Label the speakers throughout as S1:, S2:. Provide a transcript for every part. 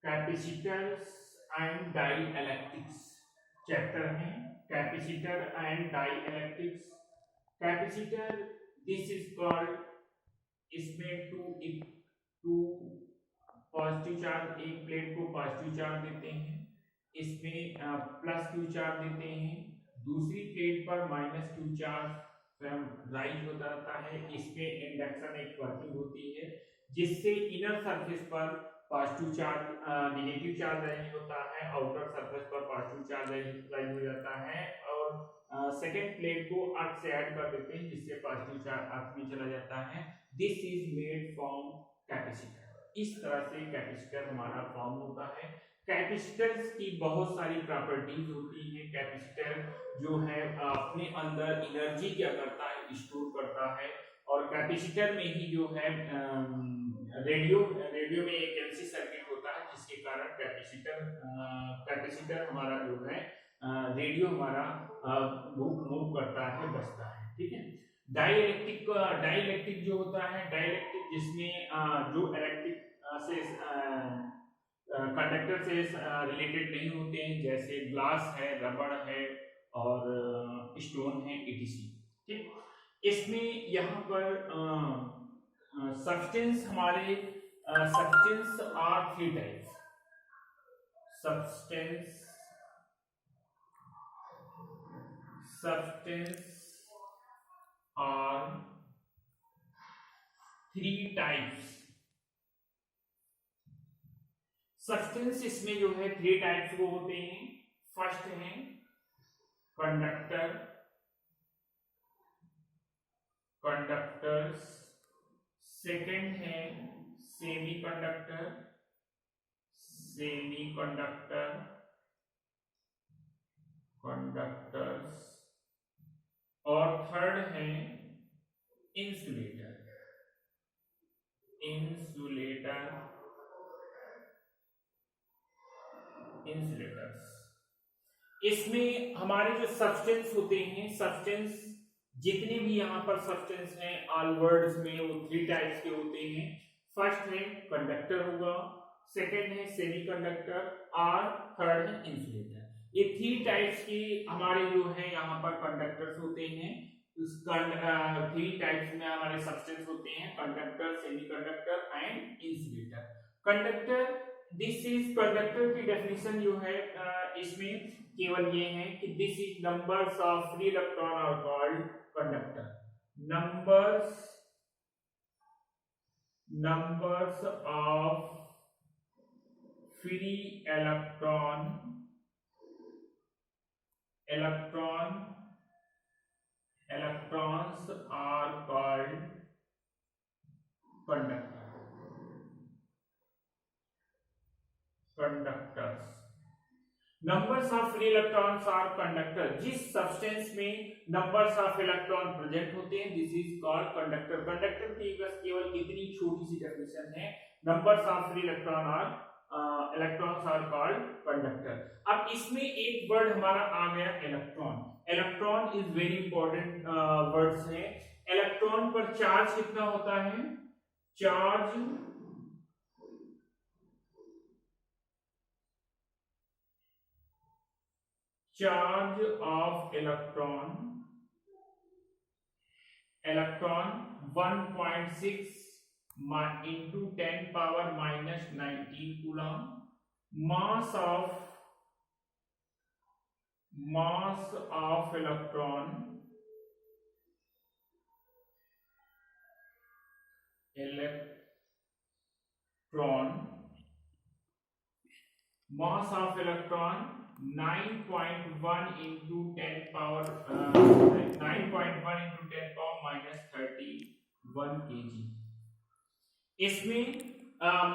S1: Capacitors and dielectrics chapter है, capacitor and dielectrics. Capacitor, this is called, इसमें two positive charge, एक plate को positive charge देते हैं, इसमें प्लस क्यू चार्ज देते हैं, दूसरी प्लेट पर माइनस क्यू चार्ज राइज होता रहता है। इसमें इंडक्शन एक वर्किंग होती है जिससे इनर सरफेस पर positive charge negative charge rise होता है, आउटर सरफेस पर पॉजिटिव चार्ज राइज हो जाता है, और सेकेंड प्लेट को अर्थ से ऐड कर देते हैं जिससे पॉजिटिव चार्ज अर्थ में चला जाता है। This is made from capacitor. इस तरह से कैपेसिटर हमारा फॉर्म होता है। कैपेसिटर्स की बहुत सारी प्रॉपर्टीज होती हैं। कैपेसिटर जो है अपने अंदर एनर्जी क्या करता है, स्टोर करता है, और कैपेसिटर में ही जो है रेडियो में एक एलसी सर्किट होता है जिसके कारण कैपेसिटर हमारा जो है रेडियो हमारा मूव करता है, बचता है। ठीक है। डाइलेक्ट्रिक जो होता है, डाइलेक्ट्रिक जिसमें जो इलेक्ट्रिक से कंडक्टर से रिलेटेड नहीं होते हैं, जैसे ग्लास है, रबड़ है और स्टोन है, इटीसी। ठीक। इसमें यहाँ पर सब्सटेंस हमारे substance are three types. substance are three types। Substance इसमें जो है थ्री टाइप्स वो होते हैं। फर्स्ट है कंडक्टर्स, सेकंड है कंडक्टर्स, और थर्ड है इंसुलेटर्स। इसमें हमारे जो सब्सटेंस होते हैं, सब्सटेंस जितने भी यहाँ पर सब्सटेंस हैं ऑल वर्ड्स में वो थ्री टाइप्स के होते हैं। फर्स्ट है कंडक्टर होगा, सेकंड है सेमीकंडक्टर, और थर्ड है इंसुलेटर। ये थ्री टाइप्स की हमारे जो है यहाँ पर कंडक्टर्स होते हैं। थ्री टाइप्स में हमारे सब्सटेंस होते हैं, conductor, semiconductor and insulator. Conductor की डेफिनेशन जो है इसमें केवल ये है कि this is numbers of free electron are called conductor. Numbers of free electrons are called conductors। Numbers of free electrons are conductor. जिस सब्सटेंस में नंबर्स ऑफ इलेक्ट्रॉन प्रेजेंट होते हैं, this is called conductor. Conductor की बस केवल इतनी छोटी सी डेफिनेशन है, numbers of free electrons are called conductor. अब इसमें एक वर्ड हमारा आ गया electron. Electron is very important words है। इलेक्ट्रॉन पर चार्ज कितना होता है? Charge of electron 1.6 into 10 power minus 19 coulomb। mass of electron mass of electron 9.1 into 10 power 9.1 into 10 power minus 31 kg। इसमें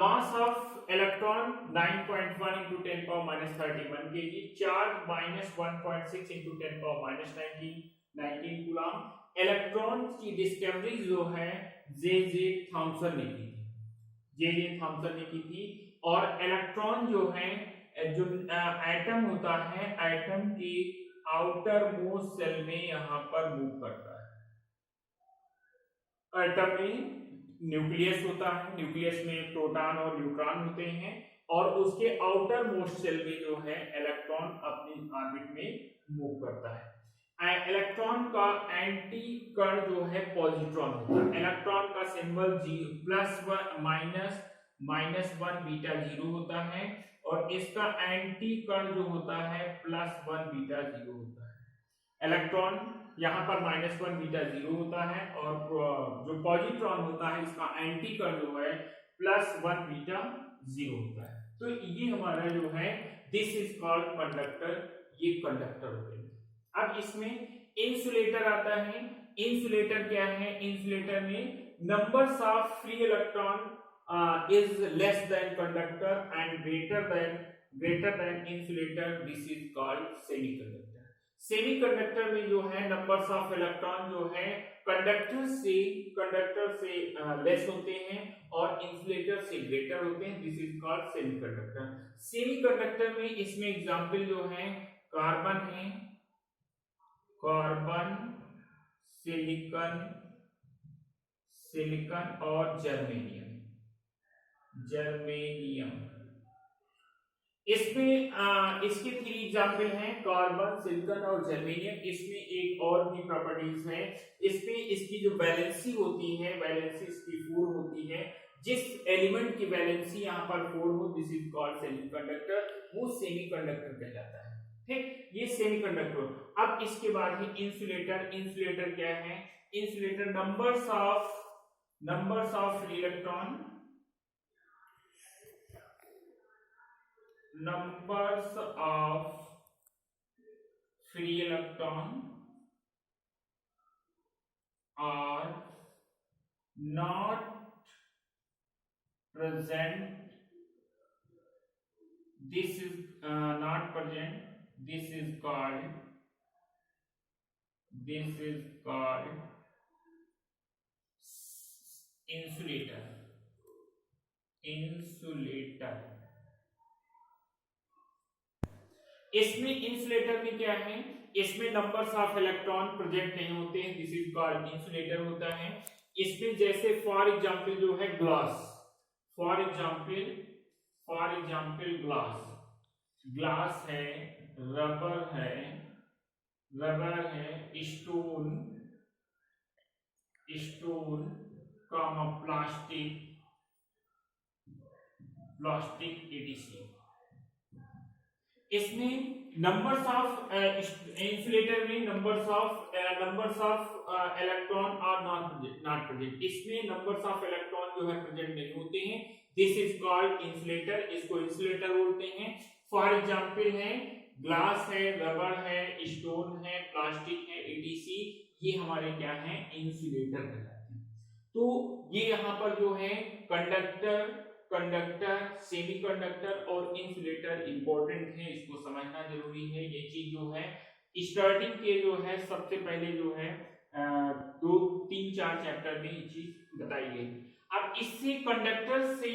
S1: mass of electron 9.1 into 10 power minus 31 kg, charge minus 1.6 into 10 power minus 19 coulomb. Electron की discovery जो है J Thomson ने की थी। और electron जो है जो एटम होता है, एटम की आउटर मोस्ट सेल में यहां पर मूव करता है। एटम में न्यूक्लियस होता है, न्यूक्लियस में प्रोटॉन और न्यूट्रॉन होते हैं, और उसके आउटर मोस्ट शेल में जो है इलेक्ट्रॉन अपनी ऑर्बिट में मूव करता है। इलेक्ट्रॉन का एंटी कण जो है पॉजिट्रॉन होता है। इलेक्ट्रॉन का सिंबल +1 बीटा 0 होता है और इसका एंटी कण जो होता है +1 बीटा 0 होता है। इलेक्ट्रॉन यहाँ पर -1 बीटा 0 होता है और जो पॉजिट्रॉन होता है इसका एंटी कण जो है +1 बीटा 0 होता है। तो ये हमारा जो है दिस इज कॉल्ड कंडक्टर, ये कंडक्टर होते हैं। अब इसमें इंसुलेटर आता है। इंसुलेटर क्या है? इंसुलेटर में numbers of free electron is less than conductor and greater than insulator, this is called semiconductor। Semiconductor में जो है नंबर्स ऑफ इलेक्ट्रॉन जो है कंडक्टर से लेस होते हैं और इंसुलेटर से ग्रेटर होते हैं, this is called semiconductor. Semiconductor में इसमें एग्जांपल जो है कार्बन है, कार्बन, सिलिकॉन और जर्मेनियम। इसमें इसके 3 एग्जांपल हैं, कार्बन, सिलिकॉन और जर्मेनियम। इसमें एक और भी प्रॉपर्टीज है, इसमें इसकी जो वैलेंसी होती है, वैलेंसी इसकी 4 होती है। जिस एलिमेंट की वैलेंसी यहाँ पर 4 हो, दिस इज कॉल्ड सेमीकंडक्टर, वो सेमीकंडक्टर कहलाता है। ठीक, ये सेमीकंडक्टर। अब इसके बाद है इंसुलेटर। इंसुलेटर क्या है? Insulator numbers of free electron, numbers of free electron are not present, this is not present, this is called insulator। इसमें इंसुलेटर में क्या है? इसमें नंबर्स ऑफ इलेक्ट्रॉन प्रेजेंट नहीं होते हैं, दिस इज कॉल्ड इंसुलेटर होता है। इसमें जैसे फॉर एग्जांपल जो है ग्लास, फॉर एग्जांपल ग्लास है, रबर है, स्टोन कॉमा प्लास्टिक एडीसी। इसमें नंबर्स ऑफ इंसुलेटर में numbers of electron are not present. इसमें नंबर्स ऑफ इलेक्ट्रॉन जो है प्रेजेंट नहीं होते हैं, दिस इज कॉल्ड इंसुलेटर, इसको इंसुलेटर बोलते हैं। फॉर एग्जांपल है ग्लास है, रबर है, स्टोन है, प्लास्टिक है, एडीसी, ये हमारे क्या है? इंसुलेटर कहलाते हैं। तो ये यहाँ पर जो है कंडक्टर, सेमीकंडक्टर और इंसुलेटर इंपॉर्टेंट है, इसको समझना जरूरी है। ये चीज जो है स्टार्टिंग के जो है सबसे पहले जो है 2, 3, 4 चैप्टर में ये चीज बताई गई। अब इससे कंडक्टर से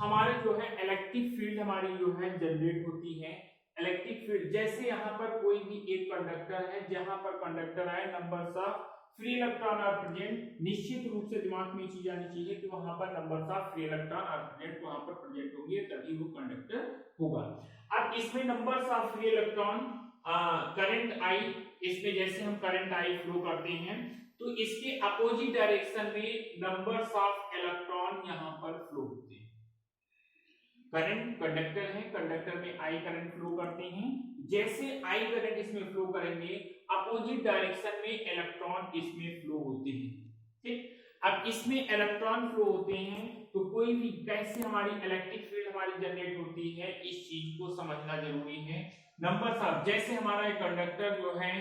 S1: हमारे जो है इलेक्ट्रिक फील्ड हमारी जो है जनरेट होती है। इलेक्ट्रिक फील्ड जैसे यहाँ पर कोई भी एक कंडक्टर है, जहां पर कंडक्टर आए, numbers of free electron are present, निश्चित रूप से दिमाग में चीज आनी चाहिए कि वहां पर numbers of free electron are present वहां पर प्रेजेंट होंगे, तभी वो कंडक्टर होगा। अब इसमें numbers of free electron, current I, इसमें जैसे हम करंट आई फ्लो करते हैं तो इसके अपोजिट डायरेक्शन में नंबर्स ऑफ इलेक्ट्रॉन यहां पर फ्लो होते हैं। करंट कंडक्टर है, कंडक्टर में आई करंट फ्लो करते हैं, जैसे आई करंट इसमें फ्लो करेंगे अपोजिट डायरेक्शन में इलेक्ट्रॉन इसमें फ्लो होते हैं। ठीक, अब इसमें इलेक्ट्रॉन फ्लो होते हैं तो कोई भी कैसे हमारी इलेक्ट्रिक फील्ड हमारी जनरेट होती है, इस चीज को समझना जरूरी है। नंबर्स ऑफ, जैसे हमारा एक कंडक्टर जो है,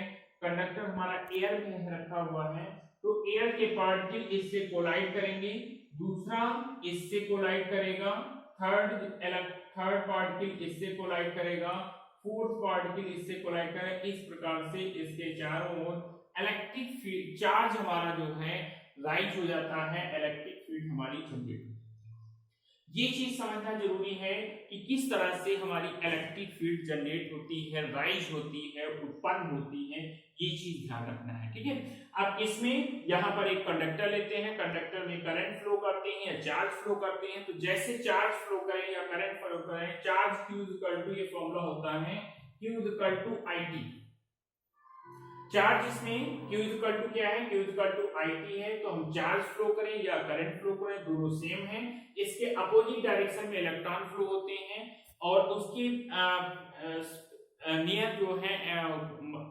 S1: कंडक्टर हमारा एयर में रखा हुआ है, तो एयर के पार्टिकल इससे कोलाइड करेंगे, दूसरा इससे कोलाइड करेगा, थर्ड पार्टिकल इससे कोलाइड करेगा, फोर्थ पार्टिकल इससे कोलाइड करेगा। इस प्रकार से इसके चारों ओर इलेक्ट्रिक फील्ड चार्ज हमारा जो है राइज हो जाता है, इलेक्ट्रिक फील्ड हमारी जनरेट होती है। ये चीज समझना जरूरी है कि किस तरह से हमारी इलेक्ट्रिक फील्ड जनरेट होती है, राइज होती है, उत्पन्न होती है, ये चीज ध्यान रखना है। ठीक है, अब इसमें यहाँ पर एक कंडक्टर लेते हैं, कंडक्टर में करंट फ्लो करते हैं या चार्ज फ्लो करते हैं। तो जैसे चार्ज फ्लो करें या करंट फ्लो करें, चार्ज Q इक्वल टू, ये फॉर्मूला होता है Q equal to IT। Charge इसमें Q इक्वल टू क्या है, Q इक्वल टू IT है। तो हम चार्ज फ्लो करें या करंट फ्लो करें, दोनों सेम है। इसके अपोजिट डायरेक्शन में इलेक्ट्रॉन फ्लो होते हैं और उसके नियर जो है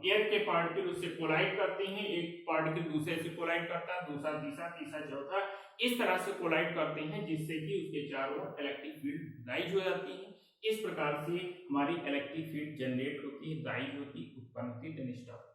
S1: एयर के पार्टिकल उससे कोलाइड करते हैं, एक पार्टिकल दूसरे से कोलाइड करता है, दूसरा तीसरा, तीसरा चौथा, इस तरह से कोलाइड करते हैं जिससे कि उसके चारों ओर इलेक्ट्रिक फील्ड राइज हो जाती है। इस प्रकार से हमारी इलेक्ट्रिक फील्ड जनरेट होती है, राइज होती है, उत्पन्न होती है।